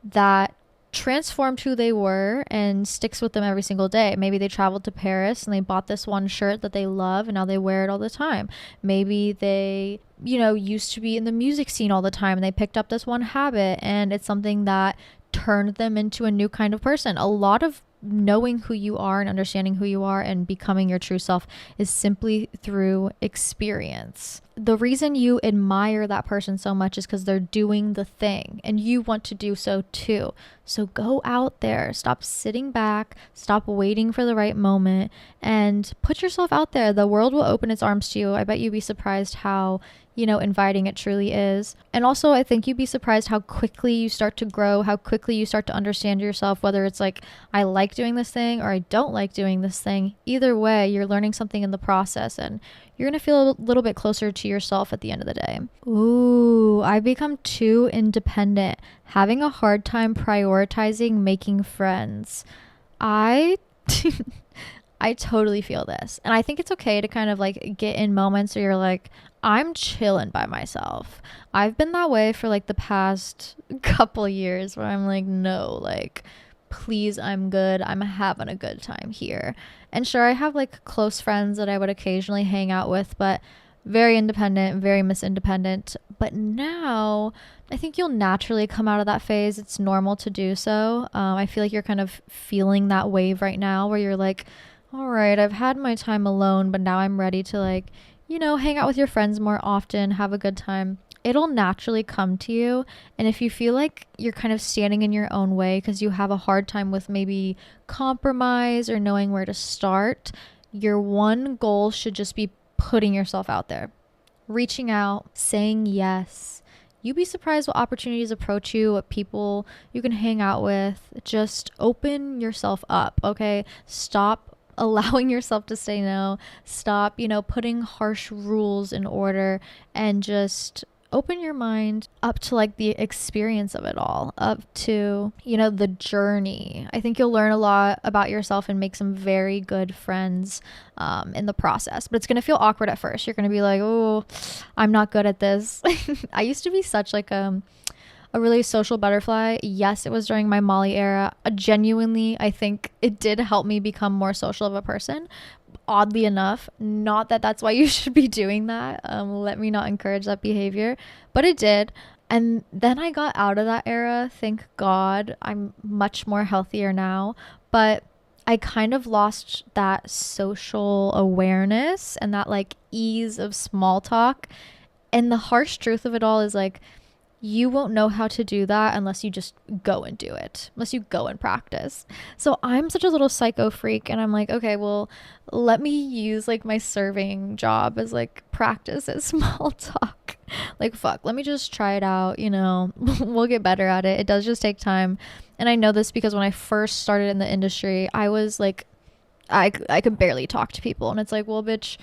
that transformed who they were and sticks with them every single day. Maybe they traveled to Paris and they bought this one shirt that they love and now they wear it all the time. Maybe they, used to be in the music scene all the time and they picked up this one habit and it's something that turned them into a new kind of person. A lot of knowing who you are and understanding who you are and becoming your true self is simply through experience. The reason you admire that person so much is because they're doing the thing and you want to do so too. So go out there, stop sitting back, stop waiting for the right moment, and put yourself out there. The world will open its arms to you. I bet you'd be surprised how inviting it truly is. And also, I think you'd be surprised how quickly you start to grow, how quickly you start to understand yourself, whether it's like, I like doing this thing or I don't like doing this thing. Either way, you're learning something in the process and you're going to feel a little bit closer to yourself at the end of the day. Ooh, I've become too independent, having a hard time prioritizing making friends. I totally feel this. And I think it's okay to kind of like get in moments where you're like, I'm chilling by myself. I've been that way for like the past couple years where I'm like, no, like, please, I'm good. I'm having a good time here. And sure, I have like close friends that I would occasionally hang out with, but very independent, very Miss Independent. But now I think you'll naturally come out of that phase. It's normal to do so. I feel like you're kind of feeling that wave right now where you're like, all right, I've had my time alone, but now I'm ready to like, hang out with your friends more often, have a good time. It'll naturally come to you. And if you feel like you're kind of standing in your own way because you have a hard time with maybe compromise or knowing where to start, your one goal should just be putting yourself out there, reaching out, saying yes. You'd be surprised what opportunities approach you, what people you can hang out with. Just open yourself up, okay? Stop allowing yourself to say no. Stop, putting harsh rules in order and just open your mind up to like the experience of it all, up to, the journey. I think you'll learn a lot about yourself and make some very good friends in the process, but it's going to feel awkward at first. You're going to be like, oh, I'm not good at this. I used to be such like a really social butterfly. Yes, it was during my Molly era. Genuinely, I think it did help me become more social of a person. Oddly enough, not that that's why you should be doing that. Let me not encourage that behavior, but it did. And then I got out of that era. Thank God. I'm much more healthier now. But I kind of lost that social awareness and that like ease of small talk. And the harsh truth of it all is like, you won't know how to do that unless you just go and do it, unless you go and practice. So I'm such a little psycho freak, and I'm like, okay, well, let me use like my serving job as like practice at small talk. Like, fuck, let me just try it out, you know. We'll get better at it. It does just take time. And I know this because when I first started in the industry, I was like, I could barely talk to people. And it's like, well, bitch,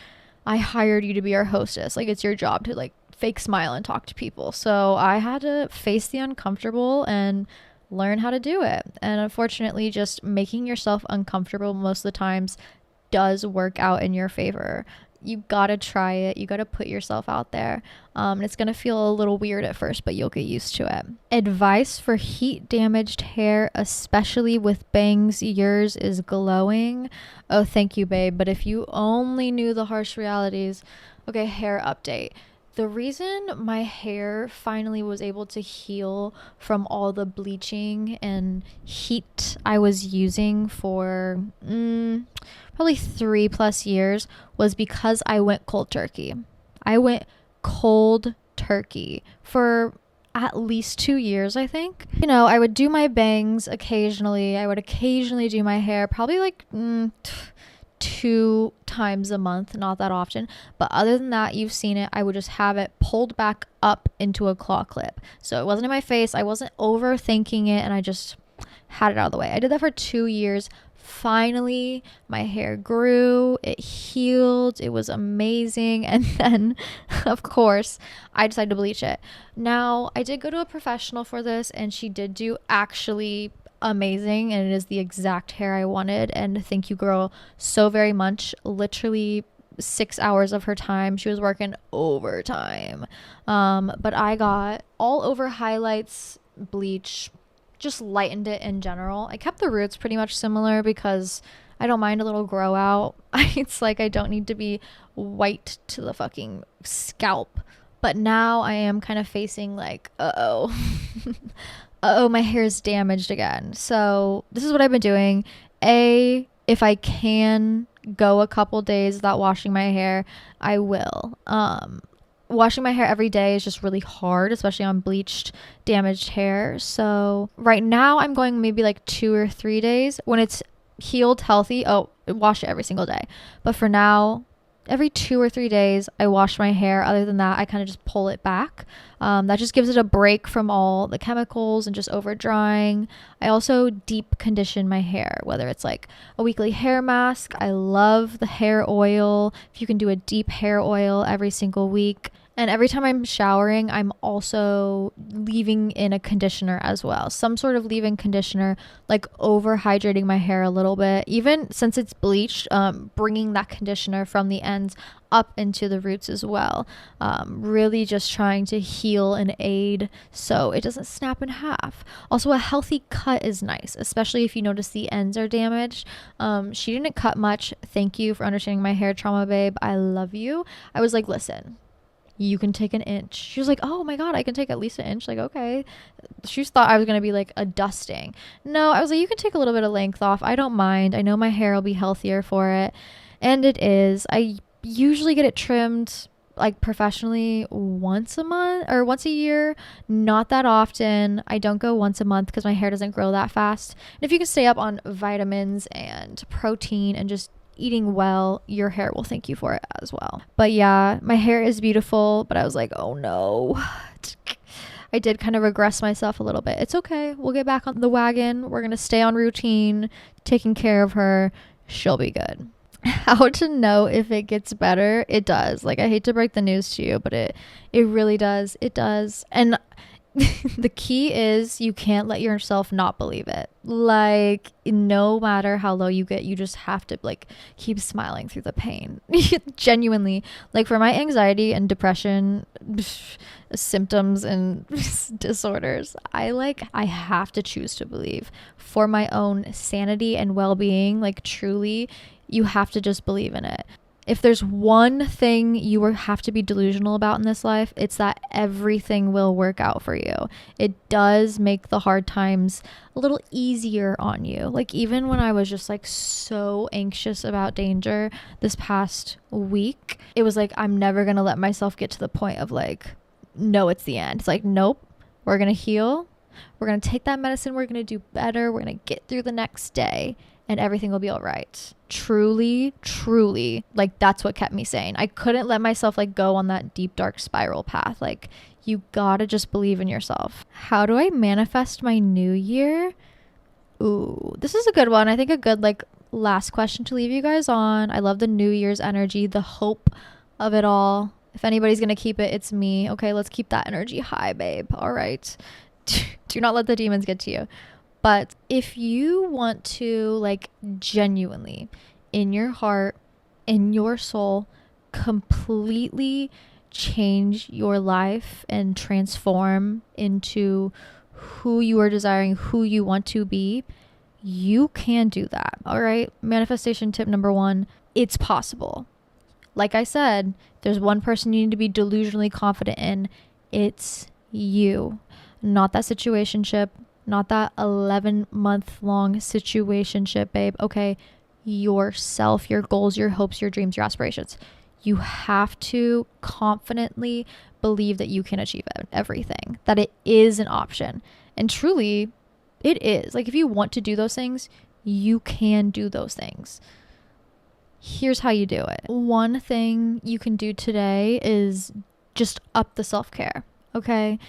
I hired you to be our hostess. Like, it's your job to like fake smile and talk to people. So I had to face the uncomfortable and learn how to do it. And unfortunately, just making yourself uncomfortable most of the times does work out in your favor. You gotta try it. You gotta put yourself out there. And it's gonna feel a little weird at first, but you'll get used to it. Advice for heat damaged hair, especially with bangs. Yours is glowing. Oh, thank you, babe. But if you only knew the harsh realities. Okay, hair update. The reason my hair finally was able to heal from all the bleaching and heat I was using for probably 3+ years was because I went cold turkey. I went cold turkey for at least 2 years, I think. You know, I would do my bangs occasionally. I would occasionally do my hair, probably like 2 times a month, not that often, but other than that, you've seen it. I would just have it pulled back up into a claw clip, so it wasn't in my face. I wasn't overthinking it, and I just had it out of the way. I did that for 2 years. Finally, my hair grew, it healed, it was amazing. And then of course I decided to bleach it. Now, I did go to a professional for this, and she did do actually amazing, and it is the exact hair I wanted. And thank you, girl, so very much. Literally 6 hours of her time, she was working overtime. But I got all over highlights bleach, just lightened it in general. I kept the roots pretty much similar because I don't mind a little grow out. It's like I don't need to be white to the fucking scalp. But now I am kind of facing like, uh-oh. Uh-oh, my hair is damaged again. So this is what I've been doing. If I can go a couple days without washing my hair, I will. Washing my hair every day is just really hard, especially on bleached, damaged hair. So right now I'm going maybe like 2 or 3 days. When it's healed, healthy, wash it every single day. But for now, every 2 or 3 days, I wash my hair. Other than that, I kind of just pull it back. That just gives it a break from all the chemicals and just over drying. I also deep condition my hair, whether it's like a weekly hair mask. I love the hair oil. If you can do a deep hair oil every single week. And every time I'm showering, I'm also leaving in a conditioner as well. Some sort of leave-in conditioner, like over hydrating my hair a little bit. Even since it's bleached, bringing that conditioner from the ends up into the roots as well. Really just trying to heal and aid so it doesn't snap in half. Also, a healthy cut is nice, especially if you notice the ends are damaged. She didn't cut much. Thank you for understanding my hair trauma, babe. I love you. I was like, listen, you can take an inch. She was like, oh my God, I can take at least an inch. Like, okay. She just thought I was going to be like a dusting. No, I was like, you can take a little bit of length off. I don't mind. I know my hair will be healthier for it. And it is. I usually get it trimmed like professionally once a month or once a year. Not that often. I don't go once a month because my hair doesn't grow that fast. And if you can stay up on vitamins and protein and just eating well, your hair will thank you for it as well. But yeah, my hair is beautiful, but I was like, oh no. I did kind of regress myself a little bit. It's okay. We'll get back on the wagon. We're going to stay on routine, taking care of her. She'll be good. How to know if it gets better? It does. Like, I hate to break the news to you, but it really does. It does. And The key is you can't let yourself not believe it. Like, no matter how low you get, you just have to like keep smiling through the pain. Genuinely, like for my anxiety and depression symptoms and disorders, I have to choose to believe for my own sanity and well-being. Like, truly, you have to just believe in it. If there's one thing you have to be delusional about in this life, it's that everything will work out for you. It does make the hard times a little easier on you. Like, even when I was just like so anxious about danger this past week, it was like, I'm never going to let myself get to the point of like, no, it's the end. It's like, nope, we're going to heal. We're going to take that medicine. We're going to do better. We're going to get through the next day and everything will be all right. Truly, like that's what kept me sane. I couldn't let myself like go on that deep, dark spiral path. Like, you gotta just believe in yourself. How do I manifest my new year? Ooh, this is a good one. I think a good like last question to leave you guys on. I love the New Year's energy, the hope of it all. If anybody's gonna keep it, it's me. Okay, let's keep that energy high, babe. All right. Do not let the demons get to you. But if you want to like genuinely in your heart, in your soul, completely change your life and transform into who you are desiring, who you want to be, you can do that. All right. Manifestation tip number 1, it's possible. Like I said, there's one person you need to be delusionally confident in. It's you, not that situationship. Not that 11-month-long situationship, babe. Okay, yourself, your goals, your hopes, your dreams, your aspirations. You have to confidently believe that you can achieve everything, that it is an option. And truly, it is. Like, if you want to do those things, you can do those things. Here's how you do it. One thing you can do today is just up the self-care, okay?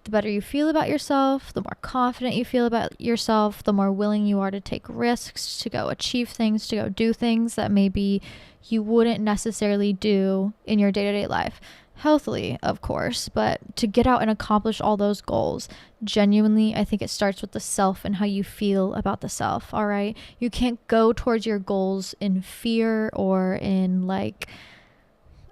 The better you feel about yourself, the more confident you feel about yourself, the more willing you are to take risks, to go achieve things, to go do things that maybe you wouldn't necessarily do in your day-to-day life. Healthily, of course, but to get out and accomplish all those goals, genuinely, I think it starts with the self and how you feel about the self, all right? You can't go towards your goals in fear or in like,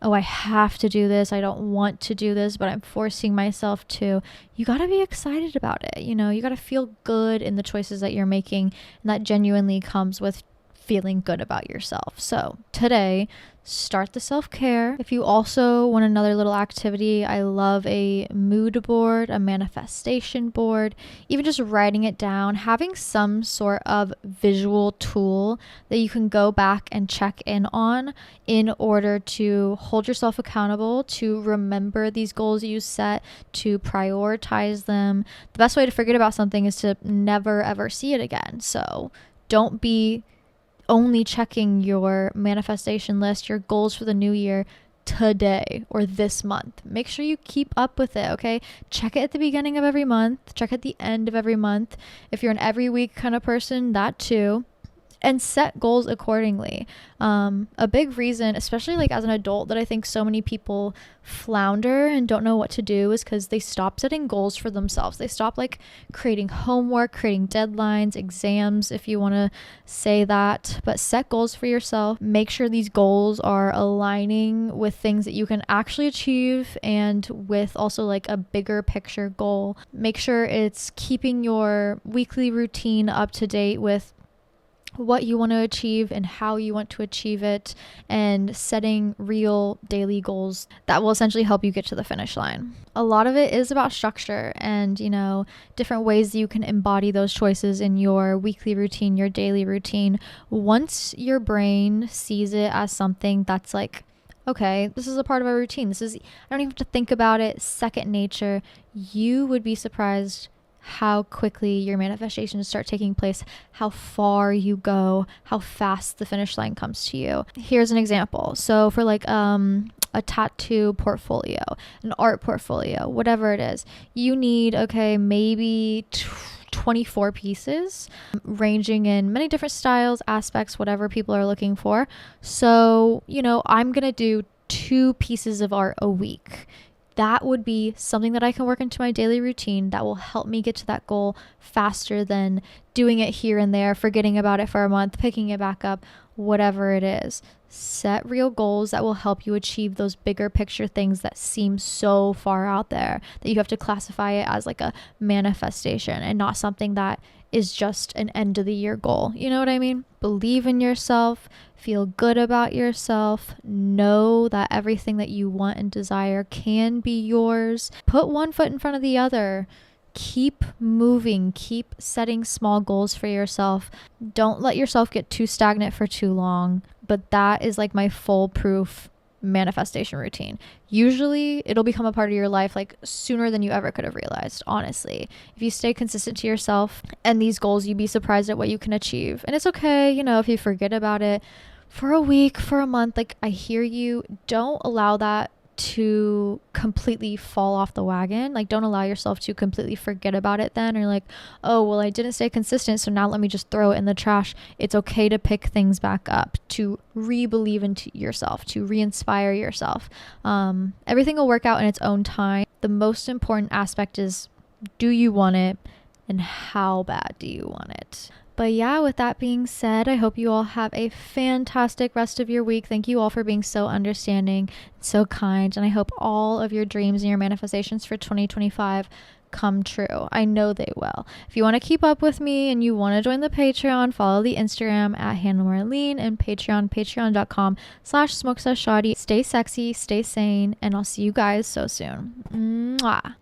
oh, I have to do this. I don't want to do this, but I'm forcing myself to. You got to be excited about it. You know, you got to feel good in the choices that you're making. And that genuinely comes with feeling good about yourself. So today, start the self-care. If you also want another little activity, I love a mood board, a manifestation board, even just writing it down, having some sort of visual tool that you can go back and check in on in order to hold yourself accountable, to remember these goals you set, to prioritize them. The best way to forget about something is to never ever see it again. So don't be only checking your manifestation list, your goals for the new year today or this month. Make sure you keep up with it, okay? Check it at the beginning of every month, check at the end of every month. If you're an every week kind of person, that too. And set goals accordingly. A big reason, especially like as an adult, that I think so many people flounder and don't know what to do is because they stop setting goals for themselves. They stop like creating homework, creating deadlines, exams, if you want to say that, but set goals for yourself. Make sure these goals are aligning with things that you can actually achieve and with also like a bigger picture goal. Make sure it's keeping your weekly routine up to date with what you want to achieve and how you want to achieve it, and setting real daily goals that will essentially help you get to the finish line. A lot of it is about structure and, you know, different ways you can embody those choices in your weekly routine, your daily routine. Once your brain sees it as something that's like, okay, this is a part of our routine. I don't even have to think about it, second nature. You would be surprised how quickly your manifestations start taking place, how far you go, how fast the finish line comes to you. Here's an example. So for like a tattoo portfolio, an art portfolio, whatever it is, you need, maybe 24 pieces, ranging in many different styles, aspects, whatever people are looking for. So, I'm going to do 2 pieces of art a week. that would be something that I can work into my daily routine that will help me get to that goal faster than doing it here and there, forgetting about it for a month, picking it back up, whatever it is. Set real goals that will help you achieve those bigger picture things that seem so far out there that you have to classify it as like a manifestation and not something that is just an end of the year goal. You know what I mean? Believe in yourself, feel good about yourself, know that everything that you want and desire can be yours. Put one foot in front of the other. Keep moving, keep setting small goals for yourself. Don't let yourself get too stagnant for too long. But that is like my foolproof manifestation routine. Usually it'll become a part of your life like sooner than you ever could have realized, honestly. If you stay consistent to yourself and these goals, you'd be surprised at what you can achieve. And it's okay, you know, if you forget about it for a week, for a month, like I hear you. Don't allow that to completely fall off the wagon. Like, don't allow yourself to completely forget about it then, or like, oh, well, I didn't stay consistent, so now let me just throw it in the trash. It's okay to pick things back up, to re-believe into yourself, to re-inspire yourself. Everything will work out in its own time. The most important aspect is, do you want it, and how bad do you want it? But yeah, with that being said, I hope you all have a fantastic rest of your week. Thank you all for being so understanding, so kind, and I hope all of your dreams and your manifestations for 2025 come true. I know they will. If you want to keep up with me and you want to join the Patreon, follow the Instagram at Hannah Marlene, and patreon.com/smokesashawty. Stay sexy, stay sane, and I'll see you guys so soon. Mwah.